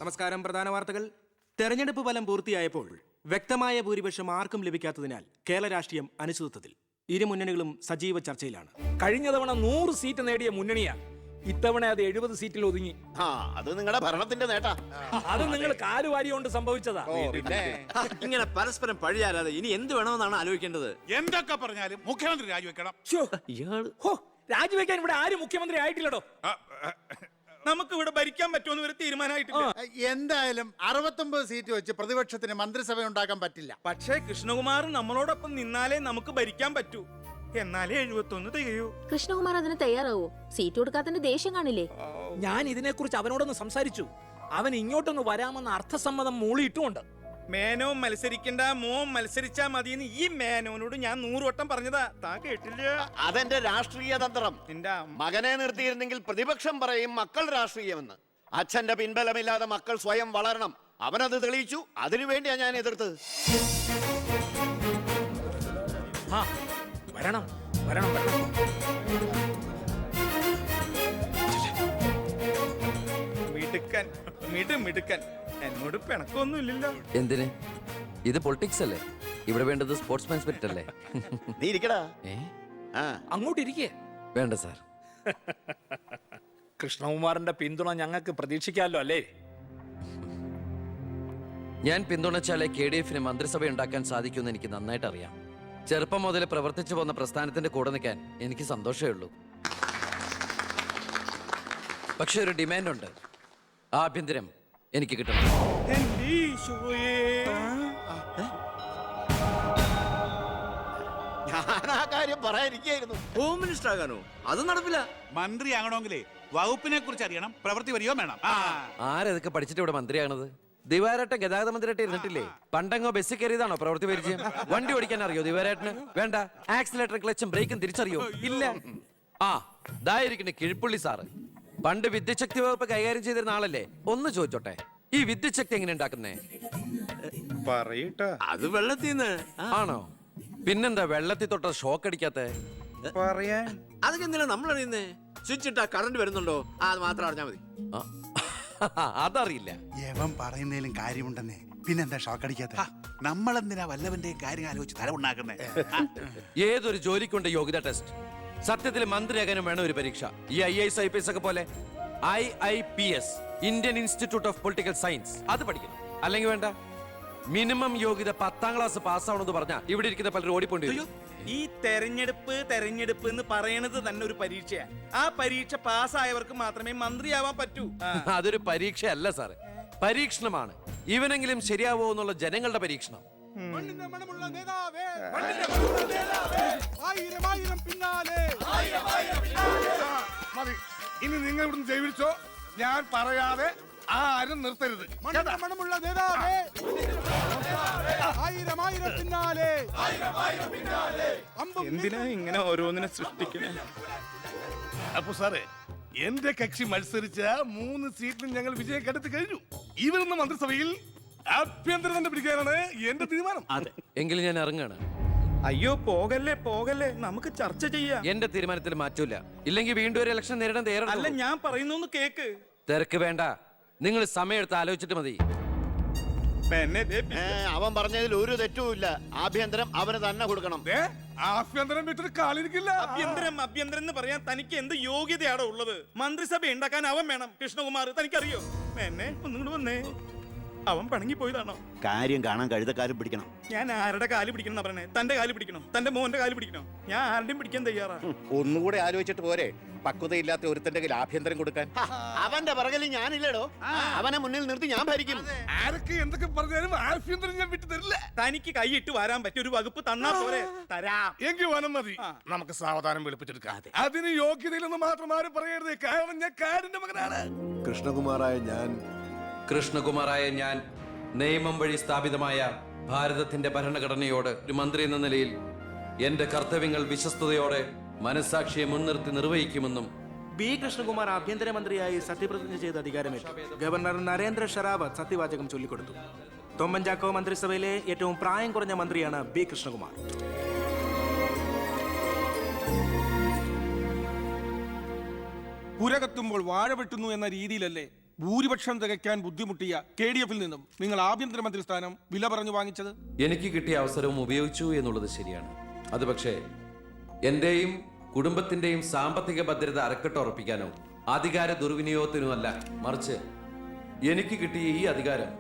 നമസ്കാരം. പ്രധാന വാർത്തകൾ. തെരഞ്ഞെടുപ്പ് ഫലം പൂർത്തിയായപ്പോൾ വ്യക്തമായ ഭൂരിപക്ഷം ആർക്കും ലഭിക്കാത്തതിനാൽ കേരള രാഷ്ട്രീയം അനിശ്ചിതത്വത്തിൽ. ഇരു മുന്നണികളും സജീവ ചർച്ചയിലാണ്. കഴിഞ്ഞ തവണ 100 സീറ്റ് നേടിയ മുന്നണിയാണ്. ഇത്തവണ അത് 70 സീറ്റിൽ ഒതുങ്ങി. അത് നിങ്ങളുടെ ഭരണത്തിന്റെ നേട്ടാ. അത് നിങ്ങൾ കാലുവാരി കൊണ്ട് സംഭവിച്ചതാ. ഇങ്ങനെ പരസ്പരം പഴിയാലാതെ ഇനി എന്ത് വേണമെന്നാണ് ആലോചിക്കേണ്ടത്. എന്തൊക്കെ പറഞ്ഞാലും മുഖ്യമന്ത്രി രാജിവെക്കണം. രാജിവെക്കാൻ ഇവിടെ ആരും മുഖ്യമന്ത്രി ആയിട്ടില്ലടോ. നമുക്ക് ഇവിടെ ഭരിക്കാൻ പറ്റുമെന്ന് ഒരു തീരുമാനമായിട്ടില്ല. എന്തായാലും 69 സീറ്റ് വെച്ച് പ്രതിപക്ഷത്തിന് മന്ത്രിസഭ ഉണ്ടാക്കാൻ പറ്റില്ല. പക്ഷേ കൃഷ്ണകുമാർ നമ്മളോടൊപ്പം നിന്നാലേ നമുക്ക് ഭരിക്കാൻ പറ്റൂ. എന്നാലേ 71 തികയൂ. കൃഷ്ണകുമാർ അതിന് തയ്യാറാവോ? സീറ്റ് കൊടുക്കാത്തതിന്റെ ദേഷ്യം കാണില്ലേ? ഞാൻ ഇതിനെക്കുറിച്ച് അവനോടൊന്ന് സംസാരിച്ചു. അവൻ ഇങ്ങോട്ടൊന്ന് വരാമെന്ന അർത്ഥസമ്മതം മൂളിയിട്ടുമുണ്ട്. മേനോൻ മത്സരിക്കണ്ട, മോൻ മത്സരിച്ചാ മതിയെന്ന് ഈ മേനോനോട് ഞാൻ 100 വട്ടം പറഞ്ഞതാ. താൻ കേട്ടില്ല? അതെന്റെ രാഷ്ട്രീയ തന്ത്രം. നിന്റെ മകനെ നിർത്തിയിരുന്നെങ്കിൽ പ്രതിപക്ഷം പറയും മക്കൾ രാഷ്ട്രീയമെന്ന്. അച്ഛന്റെ പിൻബലമില്ലാതെ മക്കൾ സ്വയം വളരണം. അവനത് തെളിയിച്ചു. അതിനുവേണ്ടിയാ ഞാൻ എതിർത്തത്. വരണം വരണം വരണം. മിടുക്കൻ മിടുക്കൻ. എന്നോട് പിണക്കൊന്നുമില്ലല്ലോ. എന്തിന്? ഇത് പൊളിറ്റിക്സ് അല്ലേ? ഇവിടെ വേണ്ടത് സ്പോർട്സ്മാൻ സ്പിരിറ്റ് അല്ലേ? നീ ഇരിക്കടാ. അങ്ങോട്ടിരിക്കേ. വേണ്ട സാർ. കൃഷ്ണകുമാറിന്റെ പിന്തുണ ഞങ്ങൾക്ക് പ്രതീക്ഷിക്കാമല്ലോ അല്ലേ? ഞാൻ പിന്തുണച്ചാലേ KDF-ന് മന്ത്രിസഭ ഉണ്ടാക്കാൻ സാധിക്കുമെന്ന് എനിക്ക് നന്നായിട്ട് അറിയാം. ചെറുപ്പം മുതൽ പ്രവർത്തിച്ചു പോകുന്ന പ്രസ്ഥാനത്തിന്റെ കൂടെ നിൽക്കാൻ എനിക്ക് സന്തോഷമേ ഉള്ളൂ. പക്ഷെ ഒരു ഡിമാൻഡ് ഉണ്ട്. ആഭ്യന്തരം എനിക്ക് കിട്ടണം. ഞാൻ ആ കാര്യം പറയാനിരിക്കായിരുന്നു. Home minister ആകാനോ? അത് നടപ്പില്ല. മന്ത്രി ആകണമെങ്കിലേ വകുപ്പിനെ കുറിച്ച് അറിയണം, പ്രവൃത്തി വരികയോ വേണം. ആരതൊക്കെ പഠിച്ചിട്ട് ഇവിടെ മന്ത്രിയാണത്? ദിവാരേട്ടൻ ഗതാഗത മന്ത്രിയായിട്ട് ഇരുന്നിട്ടില്ലേ? പണ്ടങ്ങോ ബസ്സിൽ കയറിയതാണോ പ്രവൃത്തി പരിചയം? വണ്ടി ഓടിക്കാൻ അറിയോ ദിവാരേട്ടന്? വേണ്ട. ആക്സിലേറ്റർ ക്ലച്ചും ബ്രേക്കും തിരിച്ചറിയോ? ഇല്ല. ഇതായിരിക്കണേ കിഴിപ്പുള്ളി സാറ്. പണ്ട് വിദ്യുച്ഛക്തി വകുപ്പ് കൈകാര്യം ചെയ്തിരുന്ന ആളല്ലേ? ഒന്ന് ചോദിച്ചോട്ടെ, ഈ വിദ്യുച്ഛക്തി എങ്ങനെ ഉണ്ടാക്കുന്നേ? പറയട്ടാ. അത് വെള്ളത്തിന്ന് ആണോ? പിന്നെന്താ വെള്ളത്തിൽ തൊട്ട ഷോക്ക് അടിക്കാത്ത? പറയാൻ അതൊക്കെ എന്തിനാ നമ്മൾ അറിയുന്നേ? സ്വിച്ച് ഇട്ടാ കറണ്ട് വരുന്നുണ്ടോ? അത് മാത്രം അറിഞ്ഞാ മതി. അതറിയില്ല. യവൻ പറയുന്നതിലും കാര്യമുണ്ടെന്നേ. പിന്നെന്താ ഷോക്ക് അടിക്കാത്ത? നമ്മളെന്തിനാ വല്ലവന്റെ കാര്യം ആലോചിച്ച് തല ഉണ്ടാക്കുന്നേ? ഏതൊരു ജോലിക്കുണ്ട് യോഗ്യത ടെസ്റ്റ്. സത്യത്തിൽ മന്ത്രിയാകാനും വേണം ഒരു പരീക്ഷ. ഈ IAS IPS ഒക്കെ പോലെ IIPS, Indian institute of political science, അത് പഠിക്കണം. അല്ലെങ്കിൽ വേണ്ട. മിനിമം യോഗ്യത 10ാം ക്ലാസ് പാസ്സാവണമെന്ന് പറഞ്ഞാൽ ഇവിടെ ഇരിക്കുന്ന പലരും ഓടിപ്പോണ്ടി വരും. ഈ തെരഞ്ഞെടുപ്പ് എന്ന് പറയണത് തന്നെ ഒരു പരീക്ഷയാണ്. ആ പരീക്ഷ പാസ്സായവർക്ക് മാത്രമേ മന്ത്രിയാവാൻ പറ്റൂ. അതൊരു പരീക്ഷയല്ല സാറേ, പരീക്ഷണമാണ്. ഇവനെങ്കിലും ശരിയാവോ എന്നുള്ള ജനങ്ങളുടെ പരീക്ഷണം. ഇനി നിങ്ങൾ ഇവിടുന്ന് ജയിച്ചോ, ഞാൻ പറയാതെ ആരും നിർത്തരുത്. എന്തിനാ ഇങ്ങനെ ഓരോന്നിനെ സൃഷ്ടിക്കണേ? അപ്പൊ സാറേ, എന്റെ കക്ഷി മത്സരിച്ച 3 സീറ്റിലും ഞങ്ങൾ വിജയം കണ്ടെത്തി കഴിഞ്ഞു. ഇവരുന്ന മന്ത്രിസഭയിൽ ആഭ്യന്തരം തന്നെ പിടിക്കാനാണ് എന്റെ തീരുമാനം. എങ്കിലും ഞാൻ ഇറങ്ങാണ്. അയ്യോ പോകല്ലേ, നമുക്ക് ചർച്ച ചെയ്യാം. എന്റെ തീരുമാനത്തിൽ മാറ്റൂല. ഇല്ലെങ്കിൽ വീണ്ടും ഒരു ഇലക്ഷൻ നേരിടാൻ അല്ല, തയ്യാറാണ്. ഞാൻ പറയുന്നു കേക്ക്. തിരക്ക് വേണ്ട, നിങ്ങൾ സമയമെടുത്ത് ആലോചിച്ചിട്ട് മതി. അവൻ പറഞ്ഞതിൽ ഒരു തെറ്റുമില്ല. ആഭ്യന്തരം അവന് തന്നെ കൊടുക്കണം. ആഭ്യന്തരം വിട്ടിട്ട് കാലിരിക്കില്ല. അഭ്യന്തരം എന്ന് പറയാൻ തനിക്ക് എന്ത് യോഗ്യതയാണോ ഉള്ളത്? മന്ത്രിസഭ ഉണ്ടാക്കാൻ അവൻ വേണം. കൃഷ്ണകുമാർ തനിക്കറിയോ? എന്നെ ഒന്നുകൂടെ വന്നേ. അവൻ പണങ്ങി പോയതാണോ? കാര്യം കാണാൻ കഴുതക്കാരും പിടിക്കണം. ഞാൻ ആരുടെ കാല് പിടിക്കണം പറഞ്ഞേ? തന്റെ കാല് പിടിക്കണം, തന്റെ മോന്റെ കാല് പിടിക്കണം. ഞാൻ ആരുടെയും പിടിക്കാൻ തയ്യാറാ. ഒന്നുകൂടെ ആലോചിച്ചിട്ട് പോരെ പക്വതയില്ലാത്ത ഒരുത്തന്റെ കയ്യിൽ ആഭ്യന്തരം കൊടുക്കാൻ. അവന്റെ പിറകിൽ ഞാനില്ലടോ. അവനെ മുന്നിൽ നിർത്തി ഞാൻ ഭരിക്കും. ആരൊക്കെ എന്തൊക്കെ പറഞ്ഞാലും ആഭ്യന്തരം ഞാൻ വിട്ടു തരില്ല. തനിക്ക് കൈയിട്ട് വരാൻ പറ്റിയ ഒരു വകുപ്പ് തന്നാ പോരെ? തരാം. എങ്കിൽ വനം മതി. നമുക്ക് സാവധാനം വെളുപ്പിച്ചെടുക്കാം. അതിന് യോഗ്യതയിലൊന്നും മാത്രം ആരും പറയരുത്. കാരണം ഞാൻ കാടിന്റെ മകനാണ്. കൃഷ്ണകുമാറായ ഞാൻ നിയമം വഴി സ്ഥാപിതമായ ഭാരതത്തിന്റെ ഭരണഘടനയോട് ഒരു മന്ത്രി എന്ന നിലയിൽ എന്റെ കർത്തവ്യങ്ങൾ വിശ്വസ്തയോടെ മനസാക്ഷിയെ മുൻനിർത്തി നിർവഹിക്കുമെന്നും B. കൃഷ്ണകുമാർ ആഭ്യന്തരമന്ത്രിയായി സത്യപ്രതിജ്ഞ ചെയ്ത് അധികാരമേറ്റു. ഗവർണർ നരേന്ദ്ര ഷെറാവത്ത് സത്യവാചകം ചൊല്ലിക്കൊടുത്തു. തൊമ്മൻ ചാക്കോ മന്ത്രിസഭയിലെ ഏറ്റവും പ്രായം കുറഞ്ഞ മന്ത്രിയാണ് B. കൃഷ്ണകുമാർ. പുര കത്തുമ്പോൾ വാഴ വെട്ടുന്നു എന്ന രീതിയിലല്ലേ ഭൂരിപക്ഷം തികയ്ക്കാൻ ബുദ്ധിമുട്ടിയ KDF ൽ നിന്നും നിങ്ങൾ ആഭ്യന്തരമന്ത്രി സ്ഥാനം വില പറഞ്ഞു വാങ്ങിച്ചത്? എനിക്ക് കിട്ടിയ അവസരവും ഉപയോഗിച്ചു എന്നുള്ളത് ശരിയാണ്. അത് പക്ഷേ എന്റെയും കുടുംബത്തിന്റെയും സാമ്പത്തിക ഭദ്രത അരക്കെട്ട് ഉറപ്പിക്കാനോ അധികാര ദുർവിനിയോഗത്തിനോ അല്ല, മറിച്ച് എനിക്ക് കിട്ടിയ ഈ അധികാരം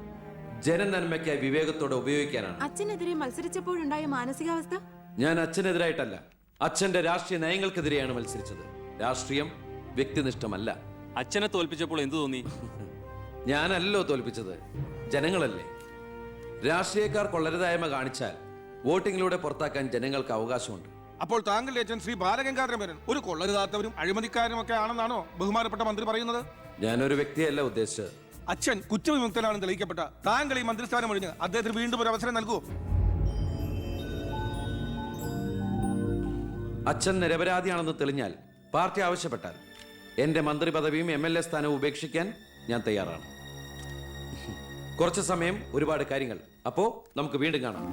ജനനന്മയ്ക്കായി വിവേകത്തോടെ ഉപയോഗിക്കാനാണ്. അച്ഛനെതിരെ മത്സരിച്ചപ്പോഴുണ്ടായ മാനസികാവസ്ഥ? ഞാൻ അച്ഛനെതിരായിട്ടല്ല, അച്ഛന്റെ രാഷ്ട്രീയ നയങ്ങൾക്കെതിരെയാണ് മത്സരിച്ചത്. രാഷ്ട്രീയം വ്യക്തിനിഷ്ഠമല്ല. അച്ഛനെ തോൽപ്പിച്ചപ്പോൾ എന്തു തോന്നി? ഞാനല്ലോ തോൽപ്പിച്ചത്, ജനങ്ങളല്ലേ. രാഷ്ട്രീയക്കാർ കൊള്ളരുതായ്മ കാണിച്ചാൽ വോട്ടിങ്ങിലൂടെ പുറത്താക്കാൻ ജനങ്ങൾക്ക് അവകാശമുണ്ട്. അപ്പോൾ താങ്കളുടെ അച്ഛൻ ശ്രീ ബാലഗംഗാധര മേനോൻ ഒരു കൊള്ളരുതാത്തവരും അഴിമതിക്കാരും ഒക്കെ ആണെന്നാണോ ബഹുമാനപ്പെട്ട മന്ത്രി പറയുന്നത്? ഞാനൊരു വ്യക്തിയല്ല ഉദ്ദേശിച്ചത്. അച്ഛൻ കുറ്റവിമുക്തനാണെന്ന് തെളിയിക്കപ്പെട്ട താങ്കൾ ഈ മന്ത്രിസ്ഥാനം ഒഴിഞ്ഞ് അദ്ദേഹത്തിന് വീണ്ടും ഒരു അവസരം നൽകുമോ? അച്ഛൻ നിരപരാധിയാണെന്ന് തെളിഞ്ഞാൽ പാർട്ടി ആവശ്യപ്പെട്ടാൽ എന്റെ മന്ത്രി പദവിയും MLA സ്ഥാനവും ഉപേക്ഷിക്കാൻ ഞാൻ തയ്യാറാണ്. കുറച്ച് സമയം, ഒരുപാട് കാര്യങ്ങൾ. അപ്പോ നമുക്ക് വീണ്ടും കാണാം.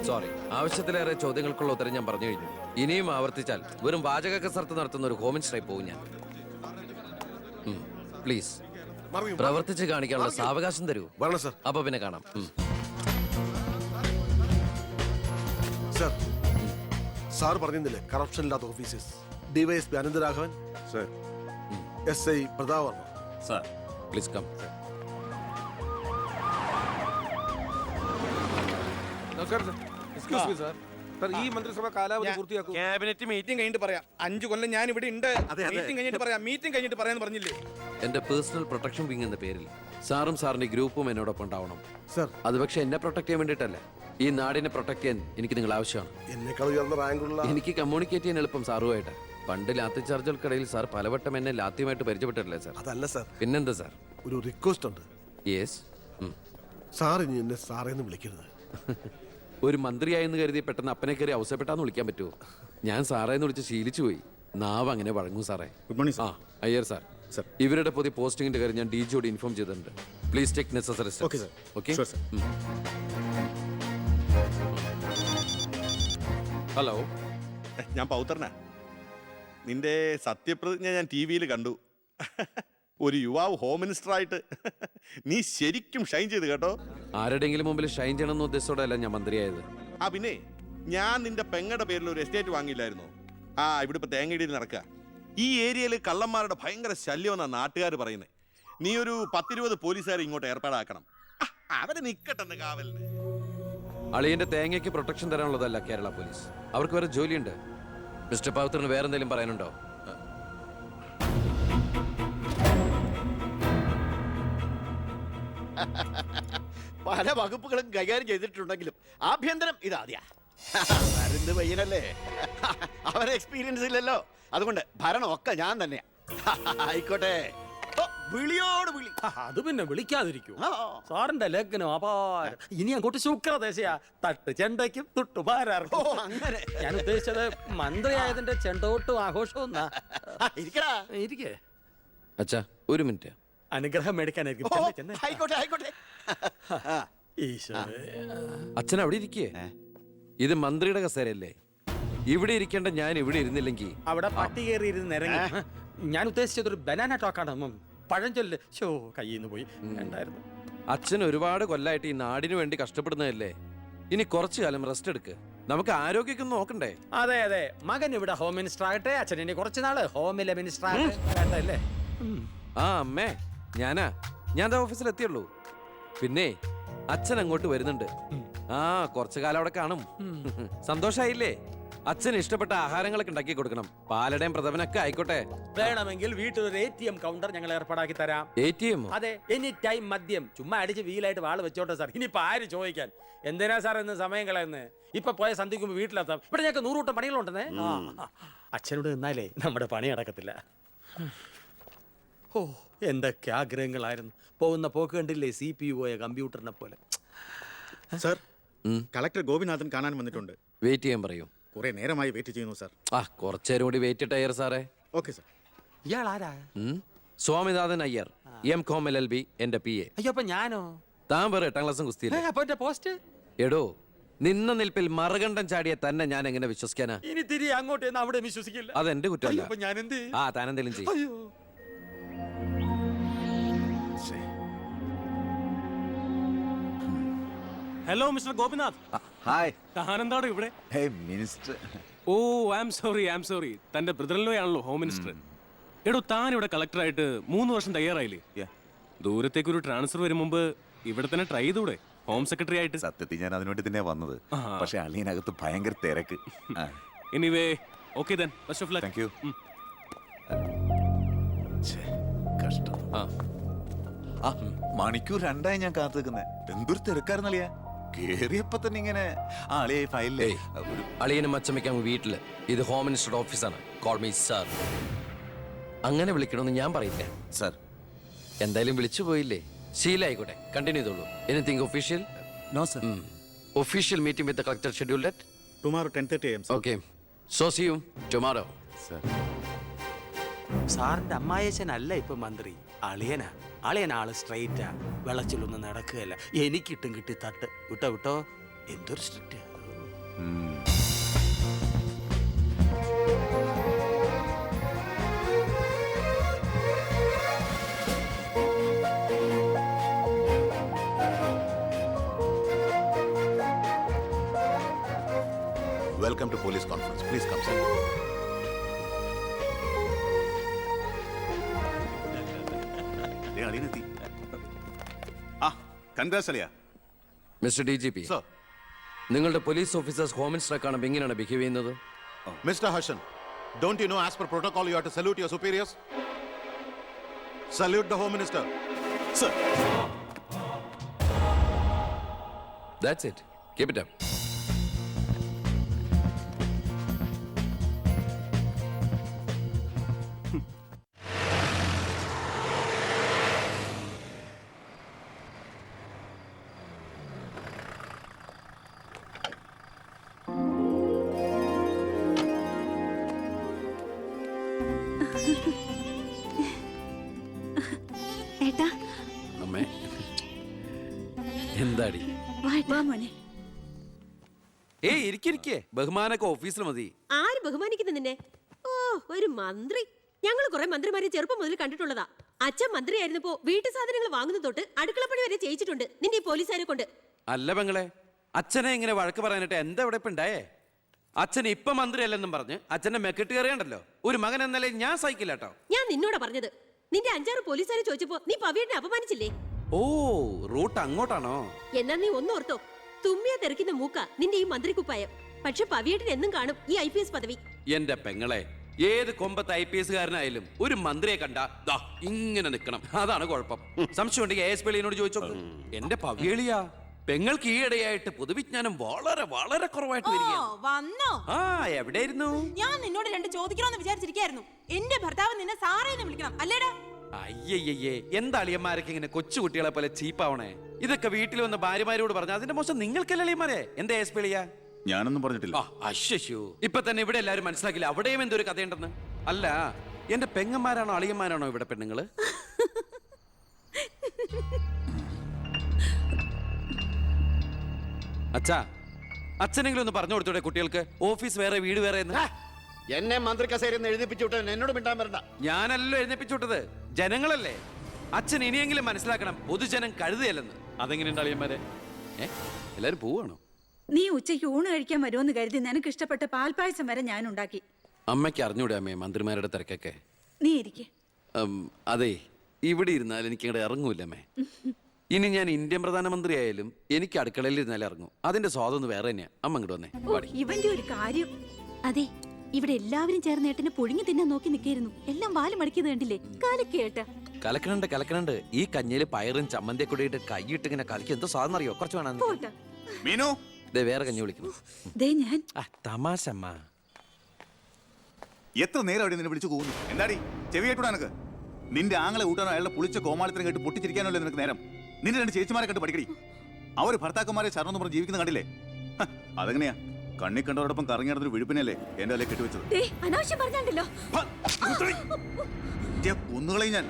സോറി, ആവശ്യത്തിലേറെ ചോദ്യങ്ങൾക്കുള്ള ഉത്തരം ഞാൻ പറഞ്ഞു കഴിഞ്ഞു. ഇനിയും ആവർത്തിച്ചാൽ വെറും വാചക കസർത്ത് നടത്തുന്ന ഒരു ഹോമിൻസ്ട്രൈ പോകും ഞാൻ. പ്ലീസ് പ്രവർത്തിച്ച് കാണിക്കാനുള്ള സാവകാശം തരൂ. അപ്പൊ പിന്നെ കാണാം. സാർ പറഞ്ഞില്ലേ കറപ്ഷൻ ഇല്ലാത്ത officers? DYSP Anantharaghavan, SI Pratap Varma. Sir please come. ഈ മന്ത്രിസഭ കാലാവധി പൂർത്തിയാക്കൂ. ക്യാബിനറ്റ് മീറ്റിംഗ് കഴിഞ്ഞിട്ട് പറയാം. 5 കൊല്ലം ഞാൻ ഇവിടെ ഉണ്ട്. മീറ്റിംഗ് കഴിഞ്ഞിട്ട് പറയാം. മീറ്റിംഗ് കഴിഞ്ഞിട്ട് പറയാന്ന് പറഞ്ഞില്ലേ? എന്റെ പേഴ്സണൽ പ്രൊട്ടക്ഷൻ വിങ് എന്ന പേരിൽ സാറും സാറിന്റെ ഗ്രൂപ്പും എന്നോടൊപ്പം ഉണ്ടാവണം. അത് പക്ഷെ എന്നെ പ്രൊട്ടക്ട് ചെയ്യാൻ വേണ്ടിയിട്ടല്ല, ഈ നാടിനെ പ്രൊട്ടക്ട് ചെയ്യാൻ എനിക്ക് നിങ്ങൾ ആവശ്യമാണ്. എന്നെക്കാൾ ഉയർന്ന റാങ്കുള്ള എനിക്ക് കമ്മ്യൂണിക്കേറ്റ് ചെയ്യാൻ എളുപ്പം സാറുമായിട്ട്. പണ്ട് ലാത്തി ചാർജുകൾക്കിടയിൽ സാർ പലവട്ടം എന്നെ ലാത്തിയുമായിട്ട് പരിചയപ്പെട്ടിട്ടില്ലേ സാർ? അതല്ല സാർ, പിന്നെന്താ സാർ? ഒരു റിക്വസ്റ്റ് ഉണ്ട്. യെസ്. സാർ ഇനി എന്നെ സാറേന്ന് വിളിക്കരുത്. ഒരു മന്ത്രിയായെന്ന് കരുതി പെട്ടെന്ന് അപ്പനെ കയറി അവസരപ്പെട്ടാന്ന് വിളിക്കാൻ പറ്റുമോ? ഞാൻ സാറേന്ന് വിളിച്ച് ശീലിച്ചു പോയി. നാവ് അങ്ങനെ വഴങ്ങും സാറേ. Good morning. ആ അയ്യർ സാർ, ഇവരുടെ പുതിയ പോസ്റ്റിംഗിന്റെ കാര്യം ഞാൻ DGയോട് ഇൻഫോം ചെയ്തിട്ടുണ്ട്. Please take necessary steps. Okay. Hello, ഞാൻ പൗത്രനാ. നിന്റെ സത്യപ്രതിജ്ഞ ഞാൻ TV കണ്ടു. ഒരു യുവാവ് ഹോം മിനിസ്റ്റർ ആയിട്ട് നീ ശരിക്കും ഷൈൻ ചെയ്ത് കേട്ടോ. ആരുടെയെങ്കിലും മുമ്പിൽ ഷൈൻ ചെയ്യണമെന്ന ഉദ്ദേശത്തോടെയല്ല ഞാൻ മന്ത്രിയായത്. പിന്നെ ഞാൻ നിന്റെ പെങ്ങടെ പേരിൽ ഒരു എസ്റ്റേറ്റ് വാങ്ങിയില്ലായിരുന്നോ? ഇവിടെ ഇപ്പൊ തേങ്ങയിടിയിൽ നടക്കുക. ഈ ഏരിയയിൽ കള്ളന്മാരുടെ ഭയങ്കര ശല്യമെന്നാണ് നാട്ടുകാർ പറയുന്നത്. നീ ഒരു 10-20 പോലീസുകാരെ ഇങ്ങോട്ട് ഏർപ്പാടാക്കണം. അവരെ നിക്കട്ടെന്ന് കാവലിന്. അളിയന്റെ തേങ്ങയ്ക്ക് പ്രൊട്ടക്ഷൻ തരാനുള്ളതല്ല കേരള പോലീസ്. അവർക്ക് വേറെ ജോലിയുണ്ട്. മിസ്റ്റർ പവിത്രന് വേറെ എന്തെങ്കിലും പറയാനുണ്ടോ? പല വകുപ്പുകളും കൈകാര്യം ചെയ്തിട്ടുണ്ടെങ്കിലും ആഭ്യന്തരം ഇതാദ്യ. മരുന്ന് പയ്യനല്ലേ, അവരെ എക്സ്പീരിയൻസ് ഇല്ലല്ലോ. അതുകൊണ്ട് ഭരണമൊക്കെ ഞാൻ തന്നെയാ. ആയിക്കോട്ടെ, വിളിയോട് വിളി. അത് പിന്നെ വിളിക്കാതിരിക്കൂ. സാറിന്റെ ലഗ്നം അപാരം. ഇനി അങ്ങോട്ട് ശുക്രദേശയാ. തട്ട് ചെണ്ടയ്ക്കും തുട്ടുപാരാർക്കും. അങ്ങനെ ഞാൻ ഉദ്ദേശിച്ചത് മന്ത്രിയായതിന്റെ ചെണ്ടോട്ടും ആഘോഷവും. ഇരിക്കേ അച്ഛാ, ഒരു മിനിറ്റ്. അനുഗ്രഹം മേടിക്കാനായിരിക്കും. ആയിക്കോട്ടെ ആയിക്കോട്ടെ. അച്ഛൻ അവിടെ ഇരിക്കേ. ഇത് മന്ത്രിയുടെ കസേരയല്ലേ? ഇവിടെ ഇരിക്കേണ്ട ഞാൻ ഇവിടെ ഇരുന്നില്ലെങ്കിൽ അവിടെ പട്ടി കയറിയിരുന്ന് ഇറങ്ങി. ഞാൻ ഉദ്ദേശിച്ചത് ഒരു ബനാന ടോക്കാണ്. പഴഞ്ചൊല്ല് കയ്യിൽ നിന്ന് പോയി ഉണ്ടായിരുന്നു. അച്ഛൻ ഒരുപാട് കൊല്ലായിട്ട് ഈ നാടിനു വേണ്ടി കഷ്ടപ്പെടുന്നതല്ലേ? ഇനി കുറച്ചു കാലം റെസ്റ്റ് എടുക്ക്. നമുക്ക് ആരോഗ്യമൊക്കെ നോക്കണ്ടേ? അതെ അതെ, മകൻ ഇവിടെ ഹോം മിനിസ്റ്റർ ആകട്ടെ. അച്ഛൻ ഇനി കുറച്ച് നാള് ഹോമിലെ മിനിസ്റ്റർ ആകട്ടെ. അമ്മേ, ഞാൻ ഓഫീസിൽ എത്തിയുള്ളൂ. പിന്നെ അച്ഛൻ അങ്ങോട്ട് വരുന്നുണ്ട്. കുറച്ചു കാലം അവിടെ കാണും. സന്തോഷായില്ലേ? അച്ഛന് ഇഷ്ടപ്പെട്ട ആഹാരങ്ങളൊക്കെ ഉണ്ടാക്കി കൊടുക്കണം. പാലടയും പ്രഥമനൊക്കെ ആയിക്കോട്ടെ. വേണമെങ്കിൽ വീട്ടിലൊരു ATM കൗണ്ടർ ഞങ്ങൾ ഏർപ്പാടാക്കി തരാം. ATM? അതെ, എനി ടൈം മദ്യം ചുമ്മാ അടിച്ച് വീലായിട്ട് വാള് വെച്ചോട്ടെ സാർ. ഇനിയിപ്പോ ആര് ചോദിക്കാൻ? എന്തിനാ സാർ എന്ന് സമയം കളയുന്നത്? ഇപ്പൊ പോയ സന്ധിക്കുമ്പോ വീട്ടിലെത്താം. ഇവിടെ ഞങ്ങൾക്ക് 100 കൂട്ടം പണികളുണ്ടെന്നേ. അച്ഛനോട് നിന്നാലേ നമ്മുടെ പണി നടക്കത്തില്ല. എന്തൊക്കെ ആഗ്രഹങ്ങളായിരുന്നു. പോകുന്ന പോക്ക് കണ്ടില്ലേ? CPU പോയ കമ്പ്യൂട്ടറിനെ പോലെ. സാർ, കളക്ടർ ഗോപിനാഥൻ കാണാൻ വന്നിട്ടുണ്ട്. വെയിറ്റ് ചെയ്യാൻ പറയൂ. കുറെ നേരമായി വെയിറ്റ് ചെയ്യുന്നു സാർ. ആ കുറച്ചേരം കൂടി വെയിറ്റ് ഇട്ടയ്യർ സാറേ. Okay sir. ഇയാൾ ആരാ? സ്വാമിനാഥൻ അയ്യർ, M.Com LLB, എന്റെ PA. അയ്യോ അപ്പൊ ഞാനോ? താൻ വേറെ 8ാം ക്ലാസ്സും കുസ്തിയില്ല. അപ്പൊ എന്റെ പോസ്റ്റ് എടോ, നിന്ന നിൽപ്പിൽ മറുകണ്ഠം ചാടിയ തന്നെ ഞാൻ എങ്ങനെ വിശ്വസിക്കാനാ? ഇനി തിരികെ അങ്ങോട്ട് ചെന്ന് അവിടെ വിശ്വസിക്കില്ല. അതെന്റെ കുറ്റമല്ല. അപ്പൊ ഞാൻ എന്ത് ചെയ്യും? ആ താനെന്തെങ്കിലും ചെയ്യും. അയ്യോ ഹലോ മിസ്റ്റർ ഗോപിനാഥ്. ഹായ്. താനെന്താണോ ഇവിടെ? Hey minister. Oh I am sorry. തന്റെ ബ്രദറിലോ ആണല്ലോ ഹോം മിനിസ്റ്റർ. എടോ, താൻ ഇവിടെ കളക്ടറായിട്ട് 3 വർഷം തയ്യാറായില്ലേ? ദൂരത്തേക്ക് ഒരു ട്രാൻസ്ഫർ വരും മുമ്പ് ഇവിടെ തന്നെ ട്രൈ ചെയ്തൂടെ ഹോം സെക്രട്ടറി ആയിട്ട്? സത്യത്തിൽ ഞാൻ അതിനുവേണ്ടി തന്നെ വന്നത്. പക്ഷെ അളിയനകത്ത് ഭയങ്കര തിരക്ക്. Anyway okay then best of luck. Thank you. കഷ്ടം. മണിക്കൂർ 2 ഞാൻ കാത്തു നിൽക്കുന്നത്. എന്തൊരു തിരക്കായിരുന്നളിയാ. കേറിയപ്പോ തന്നെ ഇങ്ങനെ അളിയെ ഫയലിലേ അളിയനും അച്ചമ്മയ്ക്കും വീട്ടില്. ഇത് ഹോം മിനിസ്റ്ററുടെ ഓഫീസാണ്. Call me sir. അങ്ങനെ വിളിക്കണമെന്ന് ഞാൻ പറയില്ല സർ. എന്തായാലും വിളിച്ചു പോയില്ലേ, ശീലായിക്കോട്ടെ. കണ്ടിന്യൂ ചെയ്തോളൂ. Anything official? No sir. Official meeting with collector scheduled at tomorrow 10:30 AM. Okay. So see you tomorrow. Sir. സാറിന്റെ അമ്മായച്ചനല്ല ഇപ്പൊ മന്ത്രി, അളിയനാ. അളിയനാള് സ്ട്രൈറ്റാ, വെളച്ചിലൊന്നും നടക്കുകയല്ല. എനിക്കിട്ടും കിട്ടി തട്ട്. വിട്ടോ എന്തൊരു strict. Welcome to police conference. Please come sir. അളിയനെത്തി. മിസ്റ്റർ DGP, നിങ്ങളുടെ പോലീസ് ഓഫീസേഴ്സ് ഹോം മിനിസ്റ്ററെ കാണുമ്പോൾ എങ്ങനെയാണ് ബിഹേവ് ചെയ്യുന്നത്? Mr. Harshan, don't you know as per protocol you have to salute your superiors? Salute the Home Minister. Sir. That's it. Keep it up. ഏട്ടാ, അമ്മേ, എന്താടി? വാ മോനെ. ഏയ് ഇരിക്കെ, ബഹുമാനൊക്കെ ഓഫീസിൽ മതി. ആര് ബഹുമാനിക്കുന്നു നിന്നെ? ഓ, ഒരു മന്ത്രി. ഞങ്ങൾ കുറെ മന്ത്രിമാരെ ചെറുപ്പം മുതൽ കണ്ടിട്ടുള്ളതാ. അച്ഛൻ മന്ത്രിയായിരുന്നപ്പോ വീട്ടു സാധനങ്ങൾ വാങ്ങുന്ന തൊട്ട് അടുക്കളപ്പണി വരെ ചെയ്യിച്ചിട്ടുണ്ട് നിന്റെ ഈ പോലീസുകാരെ കൊണ്ട്. അല്ല പെങ്ങളെ, അച്ഛനെ ഇങ്ങനെ വഴക്ക് പറയാനായിട്ട് എന്താ ഇവിടെ ഇപ്പൊ ഉണ്ടായേ? അച്ഛൻ ഇപ്പൊ മന്ത്രിയല്ലെന്നും പറഞ്ഞ് അച്ഛന്റെ മെക്കെട്ട് കയറിയണ്ടല്ലോ. ഒരു മകൻ എന്നല്ലേ ഞാൻ സഹിക്കില്ല കേട്ടോ. ഞാൻ നിന്നോടാ പറഞ്ഞത്. നിന്റെ 5-6 പോലീസുകാരെ ചോദിച്ചപ്പോ നീ പവിയനെ അപമാനിച്ചില്ലേ? ഓ, റൂട്ട് അങ്ങോട്ടാണോ? എന്നാ നീ ഒന്നോർത്തോ, തുമ്മിയ തെറിക്കുന്ന മൂക്ക നിന്റെ ഈ മന്ത്രിക്കുപ്പായം. പക്ഷെ പവിയേട്ടൻ എന്നും കാണും ഈ IPS പദവി. എന്റെ പെങ്ങളെ, ഏത് കൊമ്പത്ത് IPS കാരനായാലും ഒരു മന്ത്രിയെ കണ്ട ഇങ്ങനെ നിക്കണം. അതാണ് കുഴപ്പം. സംശയം ഉണ്ടെങ്കിൽ ASP ചോദിച്ചോ. എന്റെ പവിയളിയാ, പെങ്ങൾക്ക് ഈയിടെയായിട്ട് പൊതുവിജ്ഞാനം വളരെ വളരെ കുറവായിട്ട് വന്നോ? ആ, എവിടെയായിരുന്നു? ഞാൻ നിന്നോട് 2 ചോദിക്കണമെന്ന് വിചാരിച്ചിരിക്കായിരുന്നു. എന്റെ ഭർത്താവ് നിന്നെ സാറേന്ന് വിളിക്കണം അല്ലേടാ? അയ്യയ്യേ, എന്താ അളിയന്മാരൊക്കെ ഇങ്ങനെ കൊച്ചുകുട്ടികളെ പോലെ ചീപ്പാവണേ? ഇതൊക്കെ വീട്ടിൽ വന്ന ഭാര്യമാരോട് പറഞ്ഞ അതിന്റെ മോശം നിങ്ങൾക്കല്ലേ അളിയന്മാരെ? എന്താ ASP ഞാനൊന്നും പറഞ്ഞിട്ടില്ല. അശ്ശോ, ഇപ്പൊ തന്നെ ഇവിടെ എല്ലാവരും മനസ്സിലാക്കില്ല അവിടെയും എന്തൊരു കഥയുണ്ടെന്ന്. അല്ല, എന്റെ പെങ്ങന്മാരാണോ അളിയന്മാരാണോ ഇവിടെ പെണ്ണുങ്ങള്? അച്ഛാ, അച്ഛനെങ്കിലും ഒന്ന് പറഞ്ഞു കൊടുത്തൂടെ കുട്ടികൾക്ക് ഓഫീസ് വേറെ വീട് വേറെ എന്ന്? എന്നെ മന്ത്രി കസേരയിൽ എഴുതിപ്പിച്ചു വിട്ടവൻ എന്നോട് മിണ്ടാൻ വരണ്ട. ഞാനല്ലോ എഴുന്നേപ്പിച്ചു വിട്ടത്, ജനങ്ങളല്ലേ. അച്ഛൻ ഇനിയെങ്കിലും മനസ്സിലാക്കണം, പൊതുജനം കഴുതയല്ലെന്ന്. അതെങ്ങനെയുണ്ട് അളിയന്മാരെ? എല്ലാരും പോവാണോ? നീ ഉച്ചയ്ക്ക് ഊണ് കഴിക്കാൻ വരുമെന്ന് കരുതി നിനക്ക് ഇഷ്ടപ്പെട്ട പാൽപ്പായസം വരെ ഞാൻ ഉണ്ടാക്കി. അമ്മയ്ക്ക് അറിഞ്ഞൂടെ അമ്മേ മന്ത്രിമാരുടെ തിരക്കൊക്കെ? നീ ഇരിക്കെ. അതെ, ഇവിടെ ഇരുന്നാൽ എനിക്ക് ഇങ്ങോട്ട് ഇറങ്ങൂല അമ്മേ. ഇനി ഞാൻ ഇന്ത്യൻ പ്രധാനമന്ത്രി ആയാലും എനിക്ക് അടുക്കളയിൽ ഇരുന്നാലും ഇറങ്ങും. അതിന്റെ സ്വാദം വേറെ തന്നെയാ. അമ്മ ഇങ്ങോട്ട് വന്നേ. ഇവന്റെ ഒരു കാര്യം. അതെ, ഇവിടെ എല്ലാവരും ചേർന്ന് ഏട്ടനെ പൊഴിഞ്ഞു തിന്നാൻ നോക്കി നിൽക്കായിരുന്നു. എല്ലാം വാല് മടക്കിയത് കണ്ടില്ലേ? കാലക്കേട്ട കലക്കണുണ്ട്. ഈ കഞ്ഞില് പയറും ചമ്മന്തിയെ കൂടിയിട്ട് കൈയിട്ട് ഇങ്ങനെ കലക്കി എന്തോ സാധനം അറിയോ? കുറച്ച് വേണം. മീനു, വേറെ കഞ്ഞി വിളിക്കുന്നു. ഞാൻ തമാശ അമ്മ. എത്ര നേരം അവിടെ നിന്നെ വിളിച്ചു പോകുന്നു? എന്താടി ചെവി കേട്ടൂടാ നിനക്ക്? നിന്റെ ആങ്ങളെ കൂട്ടാനോ അയാളുടെ പുളിച്ച കോമാളിത്തരം കേട്ട് പൊട്ടിച്ചിരിക്കാനല്ലേ നിനക്ക് നേരം? നിന്റെ 2 ചേച്ചിമാരെ കണ്ട് പഠിക്കടി. അവര് ഭർത്താക്കന്മാരെ ശരണമെന്ന് പറഞ്ഞ് ജീവിക്കുന്ന കണ്ടില്ലേ? ഹ, അതെങ്ങനെയാ? കണ്ണി കണ്ടവരോടൊപ്പം കറങ്ങി നടന്നൊരു വിഴുപ്പിനല്ലേ എന്റെ അല്ലേ കെട്ടിവെച്ചത്? ദേ, അനാവശ്യം പറഞ്ഞാണ്ടല്ലോ. കുന്നുകളെ ഞാൻ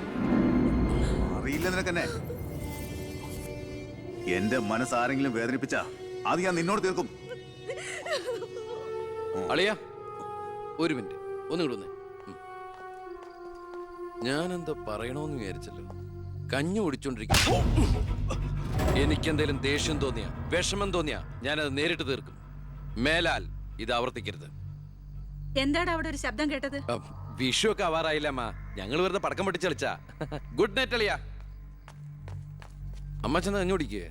അറിയില്ല നിനക്കെന്നെ. എന്റെ മനസ്സ് ആരെങ്കിലും വേദനിപ്പിച്ചാ അത് ഞാൻ നിന്നോട് തീർക്കും. അളിയ ഒരു മിനിറ്റ് ഒന്നും കൂടെ ഞാനെന്താ പറയണോന്ന് വിചാരിച്ചല്ലോ. കഞ്ഞി കുടിച്ചോണ്ടിരിക്കും. എനിക്കെന്തേലും ദേഷ്യം തോന്നിയാ വിഷമം തോന്നിയാ ഞാനത് നേരിട്ട് തീർക്കും. മേലാൽ ഇത് ആവർത്തിക്കരുത്. എന്താണ് അവിടെ ഒരു ശബ്ദം കേട്ടത്? വിഷു ഒക്കെ ആവാറായില്ല അമ്മ. ഞങ്ങൾ വെറുതെ പടക്കം പൊട്ടിച്ചളിച്ചാ. ഗുഡ് നൈറ്റ് അളിയ. അമ്മ ചെന്ന് കഞ്ഞി കുടിക്കേ.